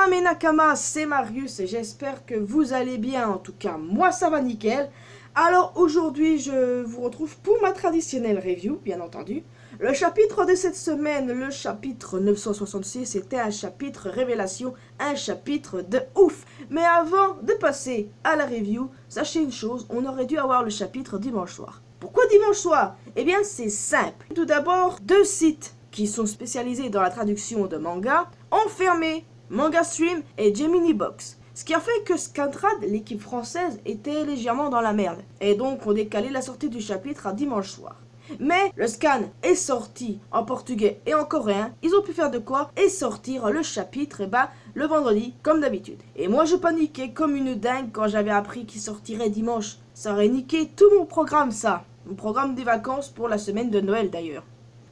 bien mes Nakamas, c'est Marius et j'espère que vous allez bien. En tout cas, moi ça va nickel. Alors aujourd'hui, je vous retrouve pour ma traditionnelle review, bien entendu. Le chapitre de cette semaine, le chapitre 966, c'était un chapitre révélation, un chapitre de ouf. Mais avant de passer à la review, sachez une chose, on aurait dû avoir le chapitre dimanche soir. Pourquoi dimanche soir? Eh bien c'est simple. Tout d'abord, deux sites qui sont spécialisés dans la traduction de manga ont fermé, Manga Stream et Gemini Box. Ce qui a fait que Scantrad, l'équipe française, était légèrement dans la merde. Et donc on décalé la sortie du chapitre à dimanche soir. Mais le scan est sorti en portugais et en coréen. Ils ont pu faire de quoi et sortir le chapitre le vendredi comme d'habitude. Et moi je paniquais comme une dingue quand j'avais appris qu'il sortirait dimanche. Ça aurait niqué tout mon programme ça. Mon programme des vacances pour la semaine de Noël d'ailleurs.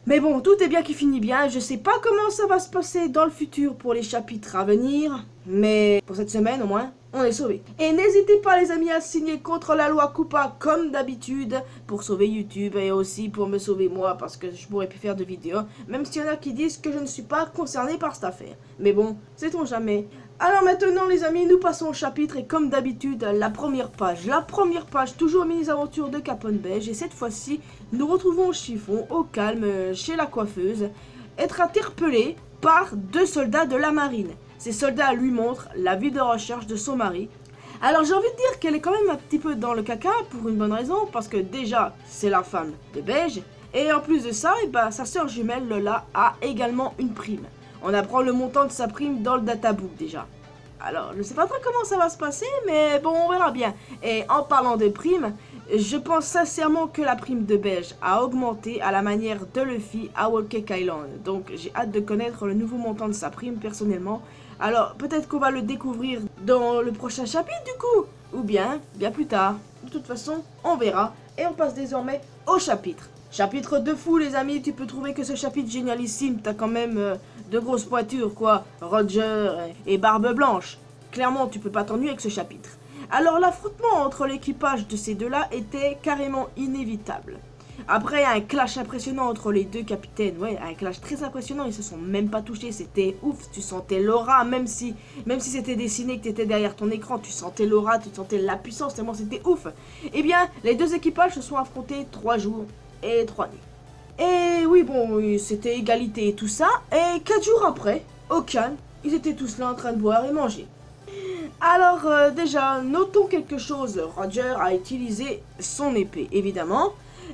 Mais bon, tout est bien qui finit bien, je sais pas comment ça va se passer dans le futur pour les chapitres à venir, mais pour cette semaine au moins, on est sauvés. Et n'hésitez pas les amis à signer contre la loi Coupa comme d'habitude pour sauver YouTube et aussi pour me sauver moi parce que je pourrais plus faire de vidéos, même s'il y en a qui disent que je ne suis pas concerné par cette affaire. Mais bon, sait-on jamais. Alors maintenant les amis, nous passons au chapitre et comme d'habitude, la première page. La première page, toujours mini-aventures de Capone Beige et cette fois-ci, nous retrouvons Chiffon au calme chez la coiffeuse, être interpellé par deux soldats de la marine. Ces soldats lui montrent la vie de recherche de son mari. Alors j'ai envie de dire qu'elle est quand même un petit peu dans le caca pour une bonne raison, parce que déjà c'est la femme de Beige, et en plus de ça, sa sœur jumelle Lola a également une prime. On apprend le montant de sa prime dans le databook déjà. Alors je sais pas trop comment ça va se passer, mais bon on verra bien. Et en parlant de primes, je pense sincèrement que la prime de Beige a augmenté à la manière de Luffy à Whole Cake Island. Donc j'ai hâte de connaître le nouveau montant de sa prime personnellement. Alors peut-être qu'on va le découvrir dans le prochain chapitre du coup. Ou bien plus tard. De toute façon, on verra. Et on passe désormais au chapitre. Chapitre de fou les amis, tu peux trouver que ce chapitre génialissime. T'as quand même de grosses pointures quoi. Roger et Barbe Blanche. Clairement tu peux pas t'ennuyer avec ce chapitre. Alors l'affrontement entre l'équipage de ces deux-là était carrément inévitable. Après un clash impressionnant entre les deux capitaines, ouais, un clash très impressionnant, ils se sont même pas touchés, c'était ouf, tu sentais l'aura, même si c'était dessiné que tu étais derrière ton écran, tu sentais l'aura, tu sentais la puissance, tellement c'était ouf. Eh bien, les deux équipages se sont affrontés 3 jours et 3 nuits. Et oui, bon, c'était égalité et tout ça, et 4 jours après, au calme, ils étaient tous là en train de boire et manger. Alors déjà, notons quelque chose, Roger a utilisé son épée, évidemment.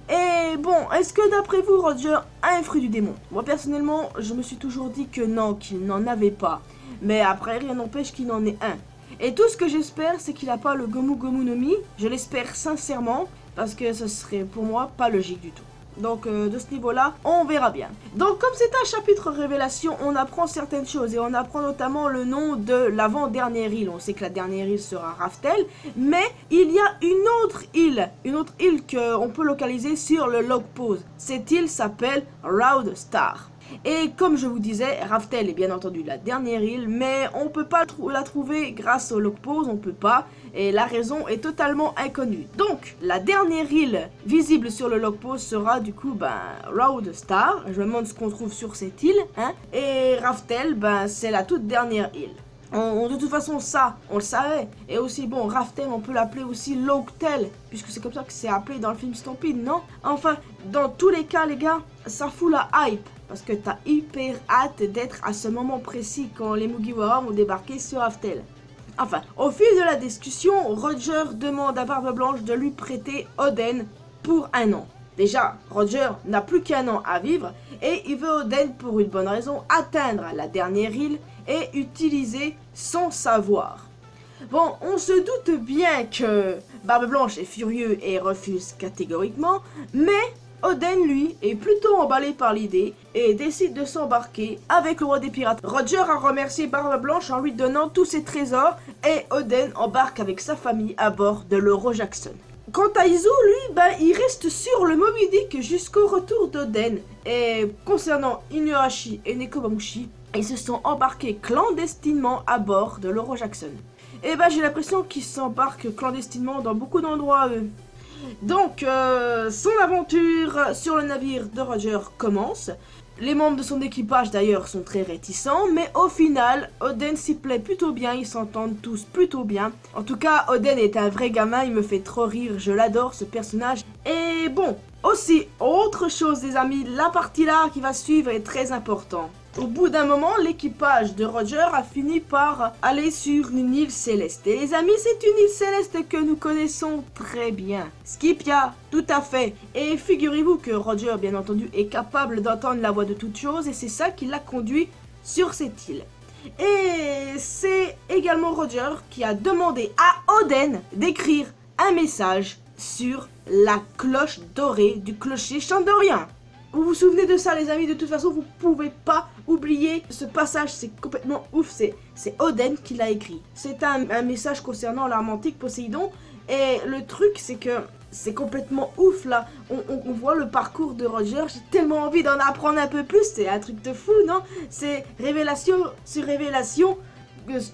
Et bon, est-ce que d'après vous, Roger a un fruit du démon? Moi personnellement, je me suis toujours dit que non, qu'il n'en avait pas. Mais après, rien n'empêche qu'il en ait un. Et tout ce que j'espère, c'est qu'il n'a pas le Gomu Gomu no Mi. Je l'espère sincèrement, parce que ce serait pour moi pas logique du tout. Donc de ce niveau-là, on verra bien. Donc comme c'est un chapitre révélation, on apprend certaines choses. Et on apprend notamment le nom de l'avant-dernière île. On sait que la dernière île sera Raftel. Mais il y a une autre île qu'on peut localiser sur le log pose. Cette île s'appelle Roud Star. Et comme je vous disais, Raftel est bien entendu la dernière île, mais on peut pas la trouver grâce au log pose, on peut pas, et la raison est totalement inconnue. Donc, la dernière île visible sur le log pose sera du coup, Roud Star, je me demande ce qu'on trouve sur cette île, hein, et Raftel, c'est la toute dernière île. De toute façon, ça, on le savait. Et aussi, bon, Raftel, on peut l'appeler aussi Logtel, puisque c'est comme ça que c'est appelé dans le film Stampede, non? Enfin, dans tous les cas, les gars, ça fout la hype. Parce que t'as hyper hâte d'être à ce moment précis quand les Mugiwara vont débarquer sur Raftel. Enfin, au fil de la discussion, Roger demande à Barbe Blanche de lui prêter Oden pour 1 an. Déjà, Roger n'a plus qu'1 an à vivre et il veut Oden pour une bonne raison, atteindre la dernière île et utiliser son savoir. Bon, on se doute bien que Barbe Blanche est furieux et refuse catégoriquement, mais Oden, lui, est plutôt emballé par l'idée et décide de s'embarquer avec le roi des pirates. Roger a remercié Barbe Blanche en lui donnant tous ses trésors et Oden embarque avec sa famille à bord de l'Euro Jackson. Quant à Izu, lui, il reste sur le Moby Dick jusqu'au retour d'Oden. Et concernant Inuarashi et Nekomamushi, ils se sont embarqués clandestinement à bord de l'Euro Jackson. Et j'ai l'impression qu'ils s'embarquent clandestinement dans beaucoup d'endroits, eux. Donc, son aventure sur le navire de Roger commence. Les membres de son équipage d'ailleurs sont très réticents, mais au final, Oden s'y plaît plutôt bien, ils s'entendent tous plutôt bien. En tout cas, Oden est un vrai gamin, il me fait trop rire, je l'adore ce personnage. Et bon, aussi, autre chose les amis, la partie là qui va suivre est très importante. Au bout d'un moment, l'équipage de Roger a fini par aller sur une île céleste. Et les amis, c'est une île céleste que nous connaissons très bien. Skipia, tout à fait. Et figurez-vous que Roger, bien entendu, est capable d'entendre la voix de toute chose et c'est ça qui l'a conduit sur cette île. Et c'est également Roger qui a demandé à Oden d'écrire un message sur la cloche dorée du clocher chandorien. Vous vous souvenez de ça les amis, de toute façon vous pouvez pas oublier ce passage, c'est complètement ouf, c'est Oden qui l'a écrit. C'est un message concernant l'arme antique Poséidon et le truc c'est que c'est complètement ouf là, on voit le parcours de Roger, j'ai tellement envie d'en apprendre un peu plus, c'est un truc de fou non? C'est révélation sur révélation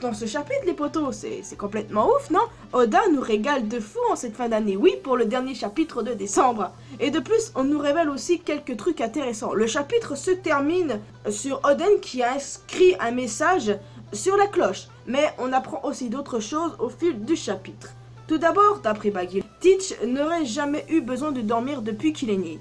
dans ce chapitre les potos, c'est complètement ouf non? Oda nous régale de fou en cette fin d'année, oui pour le dernier chapitre de décembre. Et de plus on nous révèle aussi quelques trucs intéressants. Le chapitre se termine sur Oden qui a inscrit un message sur la cloche. Mais on apprend aussi d'autres choses au fil du chapitre. Tout d'abord, d'après Baggy, Teach n'aurait jamais eu besoin de dormir depuis qu'il est né.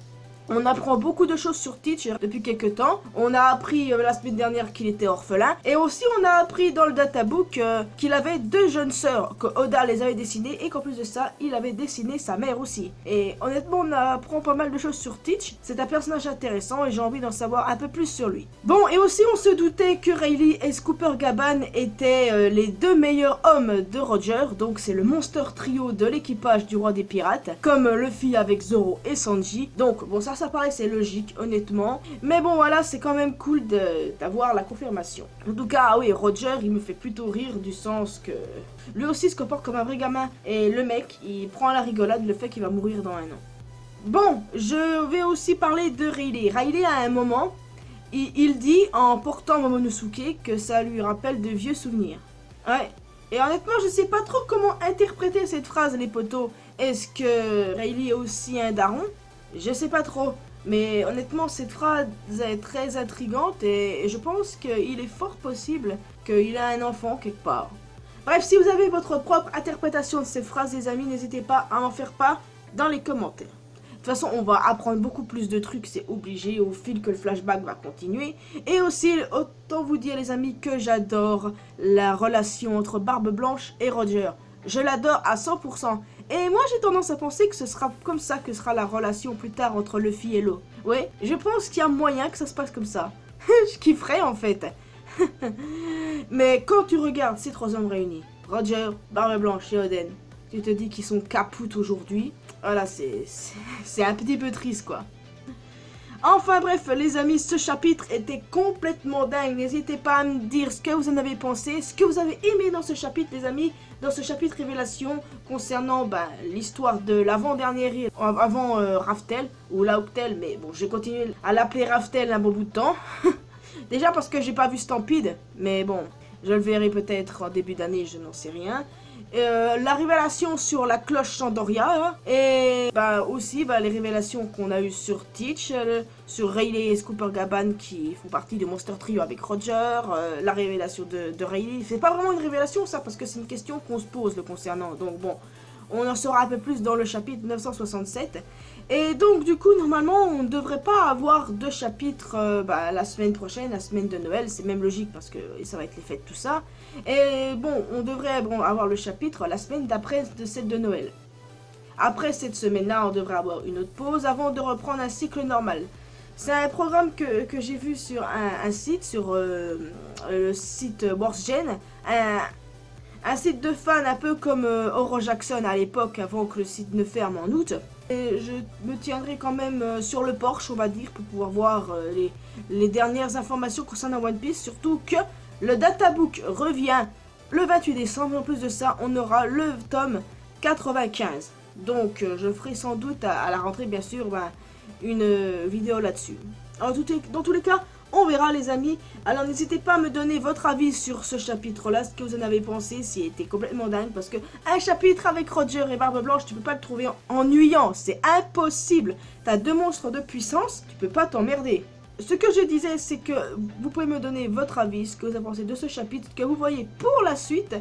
On apprend beaucoup de choses sur Teach depuis quelques temps. On a appris la semaine dernière qu'il était orphelin. Et aussi on a appris dans le databook qu'il avait 2 jeunes sœurs, que Oda les avait dessinées et qu'en plus de ça, il avait dessiné sa mère aussi. Et honnêtement, on apprend pas mal de choses sur Teach. C'est un personnage intéressant et j'ai envie d'en savoir un peu plus sur lui. Bon, et aussi on se doutait que Rayleigh et Scooper Gaban étaient les 2 meilleurs hommes de Roger. Donc c'est le monster trio de l'équipage du roi des pirates. Comme Luffy avec Zoro et Sanji. Donc bon, ça paraissait logique honnêtement, mais bon voilà, c'est quand même cool d'avoir la confirmation. En tout cas oui, Roger il me fait plutôt rire du sens que lui aussi se comporte comme un vrai gamin et le mec il prend à la rigolade le fait qu'il va mourir dans 1 an. Bon, je vais aussi parler de Rayleigh. Rayleigh à un moment il dit en portant Momonosuke que ça lui rappelle de vieux souvenirs. Ouais, et honnêtement je sais pas trop comment interpréter cette phrase les potos. Est-ce que Rayleigh est aussi un daron? Je sais pas trop, mais honnêtement cette phrase est très intrigante et je pense qu'il est fort possible qu'il a un enfant quelque part. Bref, si vous avez votre propre interprétation de ces phrases les amis, n'hésitez pas à en faire part dans les commentaires. De toute façon, on va apprendre beaucoup plus de trucs, c'est obligé au fil que le flashback va continuer. Et aussi, autant vous dire les amis que j'adore la relation entre Barbe Blanche et Roger. Je l'adore à 100%. Et moi j'ai tendance à penser que ce sera comme ça que sera la relation plus tard entre Luffy et Law. Ouais, je pense qu'il y a moyen que ça se passe comme ça. Je kifferais en fait. Mais quand tu regardes ces 3 hommes réunis, Roger, Barbe Blanche et Oden, tu te dis qu'ils sont capoutes aujourd'hui. Voilà, c'est un petit peu triste quoi. Enfin bref les amis, ce chapitre était complètement dingue. N'hésitez pas à me dire ce que vous en avez pensé, ce que vous avez aimé dans ce chapitre les amis. Dans ce chapitre révélation concernant l'histoire de l'avant-dernière île, avant Raftel ou Laoctel, mais bon je vais continuer à l'appeler Raftel un bon bout de temps. Déjà parce que j'ai pas vu Stampede, mais bon je le verrai peut-être en début d'année, je n'en sais rien. La révélation sur la cloche Chandoria et aussi les révélations qu'on a eues sur Teach, sur Rayleigh et Scooper Gaban qui font partie du Monster Trio avec Roger, la révélation de Rayleigh. C'est pas vraiment une révélation ça parce que c'est une question qu'on se pose le concernant, donc bon on en saura un peu plus dans le chapitre 967. Et donc du coup normalement on ne devrait pas avoir 2 chapitres la semaine prochaine, la semaine de Noël, c'est même logique parce que ça va être les fêtes tout ça. Et bon on devrait avoir le chapitre la semaine d'après de celle de Noël. Après cette semaine là on devrait avoir une autre pause avant de reprendre un cycle normal. C'est un programme que j'ai vu sur un site, sur le site WarsGen, un site de fans un peu comme Oro Jackson à l'époque avant que le site ne ferme en août. Et je me tiendrai quand même sur le porche on va dire pour pouvoir voir les dernières informations concernant One Piece. Surtout que le databook revient le 28 décembre. En plus de ça on aura le tome 95. Donc je ferai sans doute à la rentrée bien sûr une vidéo là-dessus. Dans tous les cas on verra les amis. Alors n'hésitez pas à me donner votre avis sur ce chapitre là, ce que vous en avez pensé, s'il était complètement dingue. Parce que un chapitre avec Roger et Barbe Blanche, tu peux pas le trouver ennuyant, c'est impossible. T'as 2 monstres de puissance, tu peux pas t'emmerder. ce que je disais, c'est que vous pouvez me donner votre avis, ce que vous avez pensé de ce chapitre, ce que vous voyez pour la suite.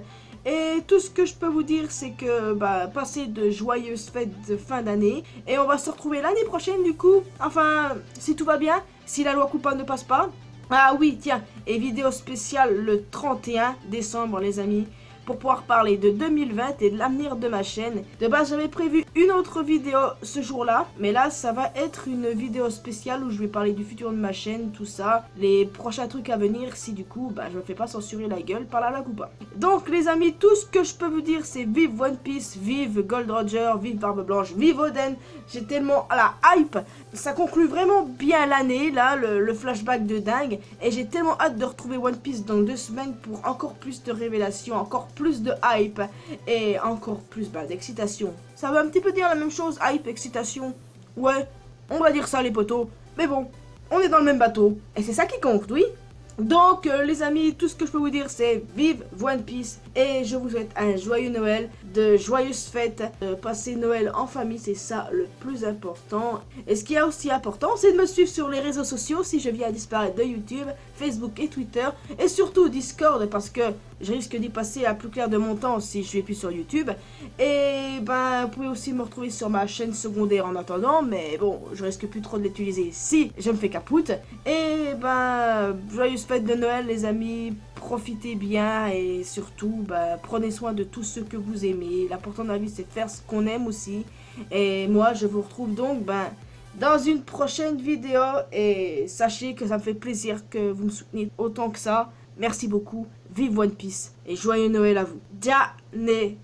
Et tout ce que je peux vous dire, c'est que passez de joyeuses fêtes de fin d'année. Et on va se retrouver l'année prochaine du coup. Enfin, si tout va bien, si la loi Coupa ne passe pas. Ah oui, tiens, et vidéo spéciale le 31 décembre les amis, pour pouvoir parler de 2020 et de l'avenir de ma chaîne. De base, j'avais prévu une autre vidéo ce jour-là, mais là, ça va être une vidéo spéciale où je vais parler du futur de ma chaîne, tout ça, les prochains trucs à venir, si du coup, je me fais pas censurer la gueule par la loi Coupa. Donc, les amis, tout ce que je peux vous dire, c'est vive One Piece, vive Gold Roger, vive Barbe Blanche, vive Oden. J'ai tellement à la hype. Ça conclut vraiment bien l'année, là, le flashback de dingue. Et j'ai tellement hâte de retrouver One Piece dans 2 semaines pour encore plus de révélations, encore plus de hype et encore plus d'excitation. Ça veut un petit peu dire la même chose, hype, excitation. Ouais, on va dire ça les potos. Mais bon, on est dans le même bateau. Et c'est ça qui compte, oui. Donc les amis, tout ce que je peux vous dire c'est vive One Piece et je vous souhaite un joyeux Noël, de joyeuses fêtes, passer Noël en famille, c'est ça le plus important. Et ce qui est aussi important, c'est de me suivre sur les réseaux sociaux si je viens à disparaître de YouTube, Facebook et Twitter, et surtout Discord parce que je risque d'y passer à plus clair de mon temps si je suis plus sur YouTube. Et vous pouvez aussi me retrouver sur ma chaîne secondaire en attendant, mais bon, je risque plus trop de l'utiliser si je me fais capoute. Et joyeuses fêtes de Noël les amis, profitez bien et surtout prenez soin de tous ceux que vous aimez. L'important dans la vie c'est de faire ce qu'on aime aussi. Et moi je vous retrouve donc dans une prochaine vidéo et sachez que ça me fait plaisir que vous me souteniez autant que ça. Merci beaucoup, vive One Piece et joyeux Noël à vous. Dane